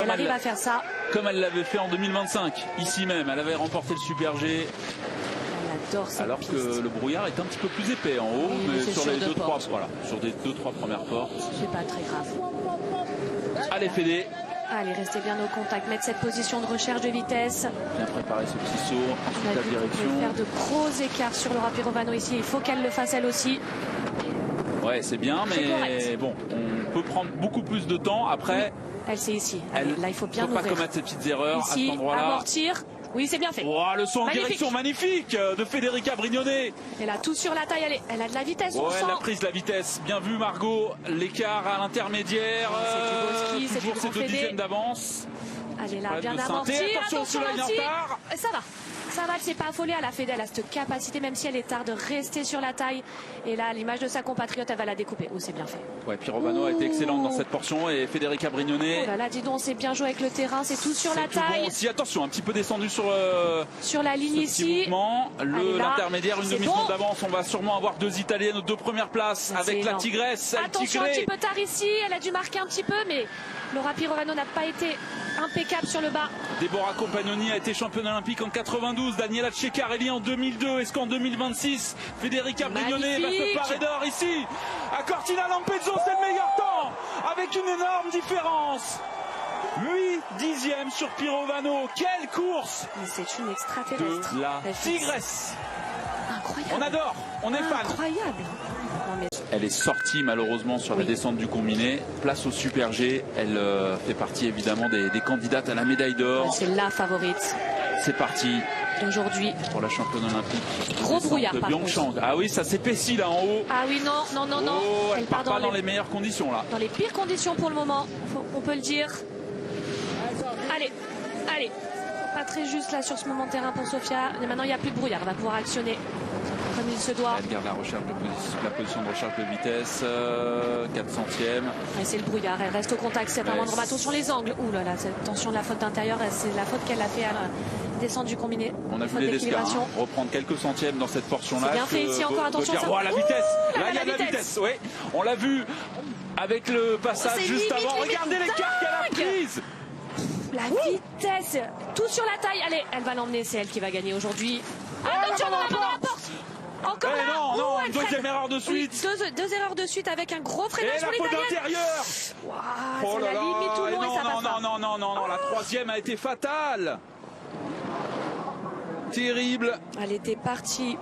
elle arrive à faire ça. Comme elle l'avait fait en 2025, ici même. Elle avait remporté le Super G. Elle adore cette alors piste. que le brouillard est un petit peu plus épais en haut, oui, mais sur les deux, trois, portes. voilà, sur des 2-3 premières portes. C'est pas très grave. Allez Fédé. Allez, restez bien au contact, mettre cette position de recherche de vitesse. Bien préparer ce petit saut en toute la direction. Elle faire de gros écarts sur Laura Pirovano ici. Il faut qu'elle le fasse elle aussi. Ouais, c'est bien, mais bon, on peut prendre beaucoup plus de temps. Après, oui, elle c'est ici. Allez, là, il faut bien pas commettre ces petites erreurs ici, à cet endroit-là. Amortir. Oui, c'est bien fait. Oh, le saut en direction magnifique de Federica Brignone. Elle a tout sur la taille, elle a de la vitesse. Ouais, elle a prise de la vitesse. Bien vu Margot. L'écart à l'intermédiaire. C'est du beau ski, toujours c'est ces du 2 grand dixièmes d'avance. Allez là, bien amorti. Attention aussi. Ça va. Ça va, elle s'est pas affolée à la Fédé, elle a cette capacité, même si elle est tard, de rester sur la taille. Et là, à l'image de sa compatriote, elle va la découper. Oh, c'est bien fait. Ouais, Pirovano a été excellente dans cette portion et Federica Brignone. Oh là là, dis donc, c'est bien joué avec le terrain, c'est tout sur la taille. Bon aussi, attention, un petit peu descendu sur la ligne ici. L'intermédiaire, une demi-seconde d'avance. On va sûrement avoir 2 Italiennes aux 2 premières places avec la Tigresse. Attention, un petit peu tard ici, elle a dû marquer un petit peu, mais Laura Pirovano n'a pas été impeccable sur le bas. Deborah Compagnoni a été championne olympique en 92, Daniela Ceccarelli en 2002. Est-ce qu'en 2026, Federica Brignone va se parer d'or ici? À Cortina Lampezzo, c'est le meilleur temps, avec une énorme différence. 8 dixièmes sur Pirovano. Quelle course! C'est une extraterrestre. De la Tigresse. Incroyable. On adore, on est fan. Incroyable. Elle est sortie malheureusement sur la descente du combiné. Place au Super G. Elle fait partie évidemment des candidates à la médaille d'or. C'est la favorite. C'est parti. Aujourd'hui. Pour la championne olympique. Gros brouillard par contre. Ah oui, ça s'épaissit là en haut. Ah oui, non. Oh, elle part pas dans les meilleures conditions là. Dans les pires conditions pour le moment, on peut le dire. Allez. Pas très juste là sur ce moment de terrain pour Sofia. Mais maintenant, il n'y a plus de brouillard. Elle va pouvoir actionner comme il se doit. Elle garde la position de recherche de vitesse. 4 centièmes. Et c'est le brouillard. Elle reste au contact. C'est un moindre bateau sur les angles. Ouh là là, cette tension de la faute d'intérieur, c'est la faute qu'elle a fait à la descente du combiné. On a vu les Descar reprendre quelques centièmes dans cette portion-là. C'est bien fait ici encore. Attention. Oh, la vitesse. Là, il y a de la vitesse. Oui, on l'a vu avec le passage juste avant. Regardez l'écart qu'elle a prise. La vitesse, tout sur la taille. Allez, elle va l'emmener, c'est elle qui va gagner aujourd'hui. Attention dans la porte. Encore là. Non, une deuxième erreur de suite. Deux erreurs de suite avec un gros freinage pour l'Italienne. Et la faute d'intérieur. C'est la limite tout le long et ça passe pas. Non, la troisième a été fatale. Terrible. Elle était partie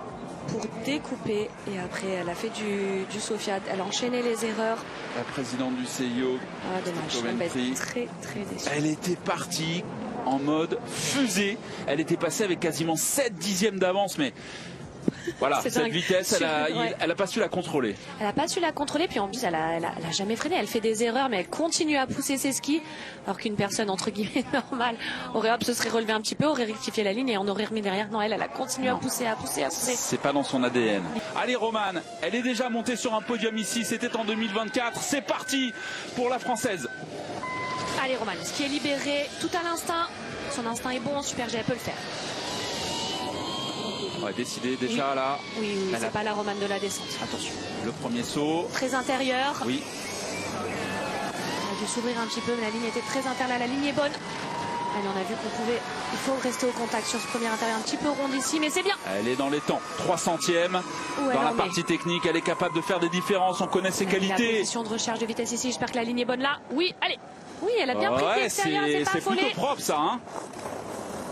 pour découper et après elle a fait du Sofia, elle a enchaîné les erreurs. La présidente du CIO, dommage, très déçue. Elle était partie en mode fusée, elle était passée avec quasiment 7 dixièmes d'avance, mais voilà, cette vitesse, elle a pas su la contrôler. Elle a pas su la contrôler, puis en plus elle a jamais freiné, elle fait des erreurs, mais elle continue à pousser ses skis, alors qu'une personne entre guillemets normale se serait relevée un petit peu, aurait rectifié la ligne et on aurait remis derrière. Non, elle a continué à pousser. C'est pas dans son ADN. Allez Romane, elle est déjà montée sur un podium ici, c'était en 2024, c'est parti pour la Française. Allez Romane, ce qui est libéré tout à l'instinct, son instinct est bon, Super G, elle peut le faire. On va décider déjà là. Oui, c'est pas la Romane de la descente. Attention, le premier saut. Très intérieur. Oui. Elle a dû s'ouvrir un petit peu, mais la ligne était très intérieure. La ligne est bonne. Allez, on a vu il faut rester au contact sur ce premier intérieur un petit peu rond ici, mais c'est bien. Elle est dans les temps. 3 centièmes. Dans la partie technique, elle est capable de faire des différences. On connaît ses qualités. La position de recherche de vitesse ici. J'espère que la ligne est bonne là. Oui, allez. Oui, elle a bien pris l'extérieur. C'est plutôt propre ça, hein.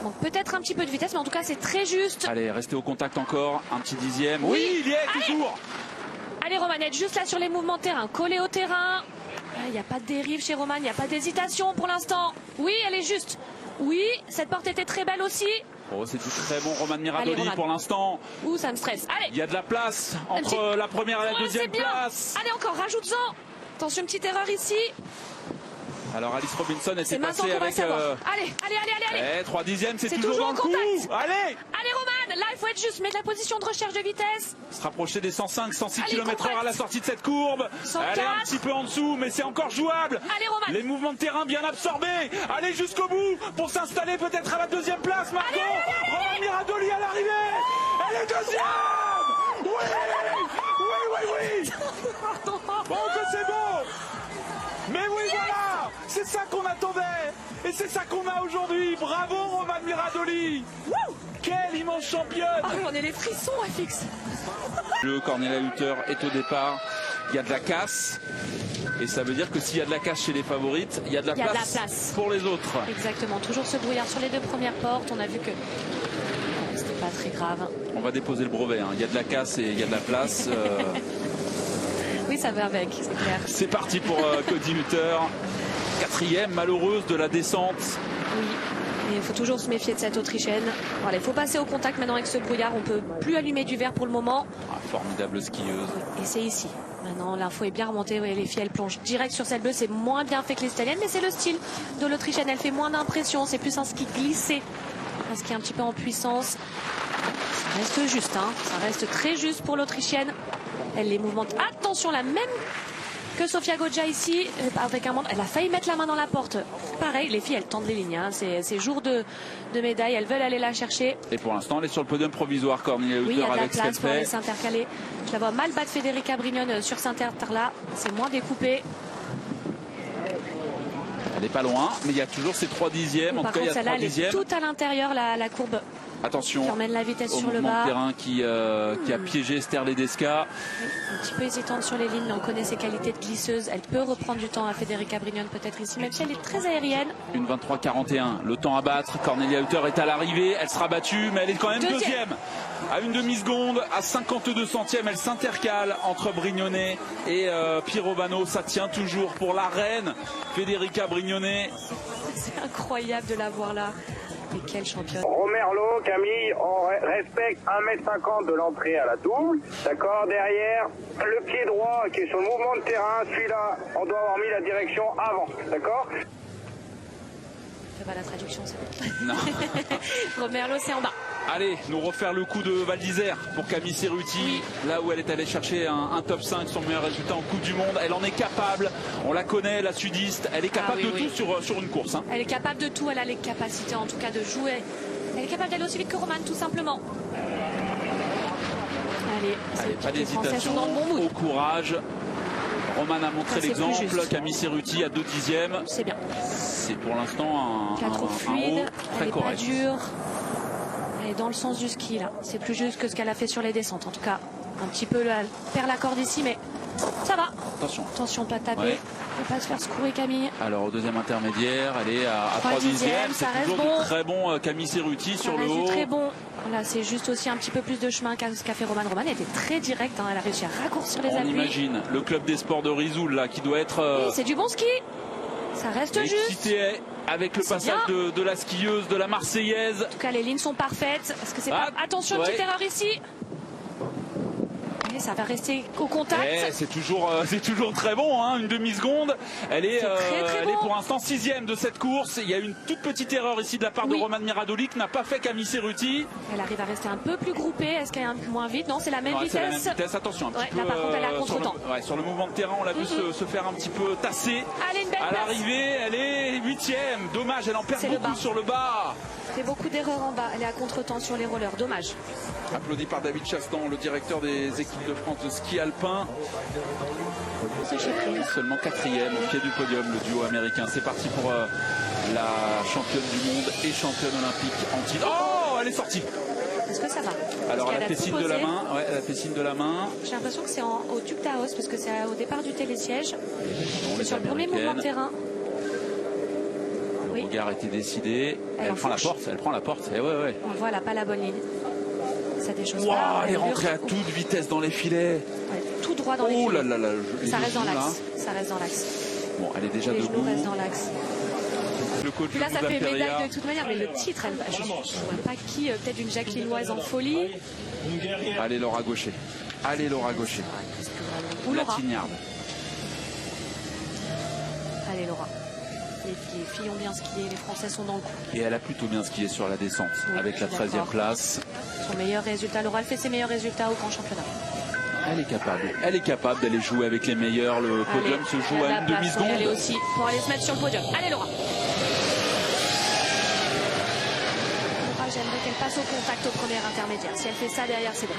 Donc peut-être un petit peu de vitesse, mais en tout cas c'est très juste. Allez, restez au contact encore, un petit dixième. Oui, il y est toujours. Allez Romanette, juste là sur les mouvements de terrain, collée au terrain. Il n'y a pas de dérive chez Romane, il n'y a pas d'hésitation pour l'instant. Oui, elle est juste. Oui, cette porte était très belle aussi. Oh, c'est du très bon Romane Miradoli pour l'instant. Ouh, ça me stresse. Allez. Il y a de la place entre la première et la deuxième place. Allez encore, rajoute-en. Attention, une petite erreur ici. Alors Alice Robinson était passée avec... Allez. 3 dixièmes, c'est toujours dans le coup. Allez Romane, là il faut être juste, mettre la position de recherche de vitesse. Se rapprocher des 105, 106 km/h à la sortie de cette courbe. 104. Elle est un petit peu en dessous, mais c'est encore jouable. Allez Romane. Les mouvements de terrain bien absorbés. Allez jusqu'au bout pour s'installer peut-être à la deuxième place. Marco, Romane Miradoli à l'arrivée. Elle est deuxième. Oui. Bon, que c'est beau. Mais oui, voilà, c'est ça qu'on attendait. Et c'est ça qu'on a aujourd'hui. Bravo Romane Miradoli. Quelle immense championne. Ah, j'en ai les frissons, FX. Le Kornelia Hutter est au départ. Il y a de la casse. Et ça veut dire que s'il y a de la casse chez les favorites, il y a de la place pour les autres. Exactement. Toujours ce brouillard sur les deux premières portes. On a vu que c'était pas très grave. On va déposer le brevet. Hein. Il y a de la casse et il y a de la place. Oui, ça va avec, c'est clair. C'est parti pour Cody Hutter. 4e malheureuse de la descente. Oui, et il faut toujours se méfier de cette Autrichienne. Voilà, il faut passer au contact maintenant avec ce brouillard. On peut plus allumer du verre pour le moment. Ah, formidable skieuse. Et c'est ici. Maintenant, l'info est bien remontée. Oui, les filles, elles plongent direct sur cette bleue. C'est moins bien fait que les italiennes, mais c'est le style de l'Autrichienne. Elle fait moins d'impression. C'est plus un ski glissé. Un ski un petit peu en puissance. Ça reste juste, hein. Ça reste très juste pour l'Autrichienne. Elle les mouvemente. Attention, la même que Sofia Goggia ici, avec un monde. Elle a failli mettre la main dans la porte. Pareil, les filles, elles tendent les lignes. Hein. C'est jour de médaille. Elles veulent aller la chercher. Et pour l'instant, elle est sur le podium provisoire, Kornelia Hutter, oui, il y a de avec la place ce pour qu'elle aller fait. s'intercaler. Je la vois mal battre Federica Brignone sur cet intertar-là. C'est moins découpé. Elle n'est pas loin, mais il y a toujours ces 3 dixièmes. En tout cas, il y a 3 dixièmes. Tout à l'intérieur, la courbe. Attention qui emmène la vitesse au sur le mouvement bas. de terrain qui a piégé Esther Ledesca. Un petit peu hésitante sur les lignes, mais on connaît ses qualités de glisseuse. Elle peut reprendre du temps à Federica Brignone peut-être ici, même si elle est très aérienne. Une 23-41, le temps à battre. Kornelia Hutter est à l'arrivée, elle sera battue, mais elle est quand même deuxième. À une demi-seconde, à 52 centièmes, elle s'intercale entre Brignone et Pirovano. Ça tient toujours pour la reine Federica Brignone. C'est incroyable de la voir là. Et quelle championne. Romerlo, Camille, on respecte 1m50 de l'entrée à la double. D'accord, derrière, le pied droit qui est sur le mouvement de terrain, celui-là, on doit avoir mis la direction avant. D'accord? C'est pas la traduction, ça. Non. Romerlo, c'est en bas. Allez, nous refaire le coup de Val d'Isère pour Camille Cerruti, oui. Là où elle est allée chercher un top 5, son meilleur résultat en Coupe du Monde. Elle en est capable, on la connaît, la sudiste, elle est capable de tout sur une course. Hein. Elle est capable de tout, elle a les capacités en tout cas de jouer. Elle est capable d'aller aussi vite que Romane, tout simplement. Allez, pas d'hésitation, au courage. Romane a montré l'exemple, Camille Cerruti à 2 dixièmes. C'est bien. C'est pour l'instant un haut très correct. Pas dur. Elle est dans le sens du ski là. C'est plus juste que ce qu'elle a fait sur les descentes. En tout cas, un petit peu, elle perd la corde ici, mais ça va. Attention, pas taper. Ouais. Ne pas se faire secouer, Camille. Alors au deuxième intermédiaire, elle est à 3 dixièmes. C'est toujours bon. Très bon Camille Cerruti sur le haut. Très bon. Là, c'est juste aussi un petit peu plus de chemin qu'a fait Romane. Romane était très directe. Hein. Elle a réussi à raccourcir les appuis. On imagine le club des sports de Risoul là qui doit être. C'est du bon ski. Ça reste juste. Avec le passage de la skieuse, de la Marseillaise. En tout cas, les lignes sont parfaites. Parce que c'est pas... Attention, petite erreur ici. Et ça va rester au contact. C'est toujours très bon, hein, une demi-seconde. Elle est pour l'instant 6e de cette course. Il y a une toute petite erreur ici de la part de Romane Miradoli qui n'a pas fait Camille Cerruti. Elle arrive à rester un peu plus groupée. Est-ce qu'elle est un peu moins vite? Non, c'est la même vitesse. C'est la même vitesse. Attention, un petit peu. Là, par contre, elle est à contre-temps. Sur le mouvement de terrain, on l'a vu se faire un petit peu tasser. Allez, une belle à l'arrivée, elle est 8e. Dommage, elle en perd beaucoup sur le bas. Fait beaucoup d'erreurs en bas. Elle est à contre-temps sur les rollers. Dommage. Applaudi par David Chastan, le directeur des équipes de France de ski alpin. Seulement 4e au pied du podium, le duo américain. C'est parti pour la championne du monde et championne olympique en titre. Oh, elle est sortie. Est-ce que ça va? Alors elle a fait signe de la main. Ouais, elle a fait signe de la main. J'ai l'impression que c'est au tube Taos parce que c'est au départ du télésiège. C'est sur le premier mouvement de terrain. Le regard était décidé. Elle prend la porte. Elle prend la porte. Et ouais. On le voit, elle n'a pas la bonne ligne. Ça des choses. Elle est rentrée à toute vitesse dans les filets. Ouais, tout droit dans les filets. Oh là là, ça reste dans l'axe. Ça reste dans l'axe. Bon, elle est déjà debout. Les genoux restent dans l'axe. Le coach là, ça fait médaille de toute manière, mais le titre, je ne vois pas qui, peut-être une Jacquelinoise en folie. Allez, Laura Gaucher. Allez, Laura Gaucher. Ou la Laura. Tignarde. Allez, Laura. Les filles ont bien skié, les Français sont dans le coup. Et elle a plutôt bien skié sur la descente, avec la 13e place. Son meilleur résultat, Laura, elle fait ses meilleurs résultats au grand championnat. Elle est capable d'aller jouer avec les meilleurs. Le podium se joue à une demi-seconde. Elle aussi pour aller se mettre sur le podium. Allez, Laura. Laura, j'aimerais qu'elle passe au contact au premier intermédiaire. Si elle fait ça derrière, c'est bon.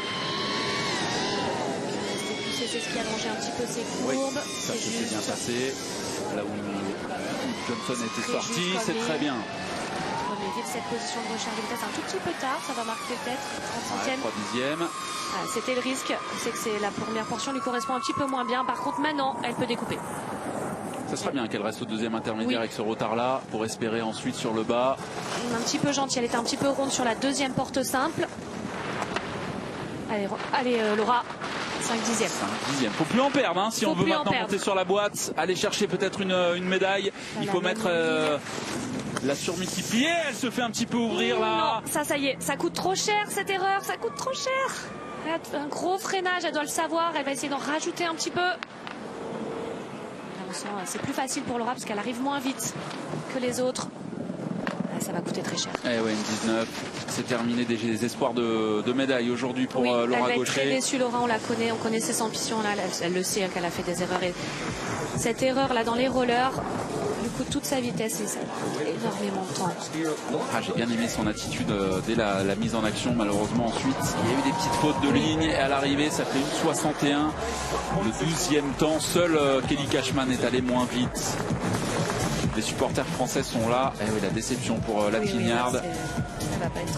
fait ses skis, allonger un petit peu ses courbes. Oui, ça s'est bien passé. Là où Johnson était sorti, c'est très bien. On évite cette position de recharge de vitesse un tout petit peu tard, ça va marquer peut-être 37e. 3 dixièmes. C'était le risque, c'est que la première portion lui correspond un petit peu moins bien. Par contre, maintenant, elle peut découper. Ça serait bien qu'elle reste au deuxième intermédiaire avec ce retard-là pour espérer ensuite sur le bas. Un petit peu gentille, elle était un petit peu ronde sur la deuxième porte simple. Allez Laura, 5 dixièmes. 5 dixièmes. Faut plus en perdre hein, si on veut maintenant monter sur la boîte, aller chercher peut-être une médaille. Il faut mettre la surmultipliée. Elle se fait un petit peu ouvrir là. Non, ça y est, ça coûte trop cher cette erreur, ça coûte trop cher. Un gros freinage, elle doit le savoir, elle va essayer d'en rajouter un petit peu. C'est plus facile pour Laura parce qu'elle arrive moins vite que les autres. Ça va coûter très cher. Eh ouais, une 19. C'est terminé des espoirs de médaille aujourd'hui pour Laura Gaucher. Elle va être très déçue, Laura, on la connaît, on connaît ses ambitions là. Elle le sait qu'elle a fait des erreurs. Et cette erreur là dans les rollers lui coûte toute sa vitesse et ça coûte énormément de temps. J'ai bien aimé son attitude dès la mise en action. Malheureusement ensuite, il y a eu des petites fautes de ligne et à l'arrivée, ça fait une 61. Le 12e temps, seul Kelly Cashman est allé moins vite. Les supporters français sont là. Et oui, la déception pour la Tignarde. Elle va pas être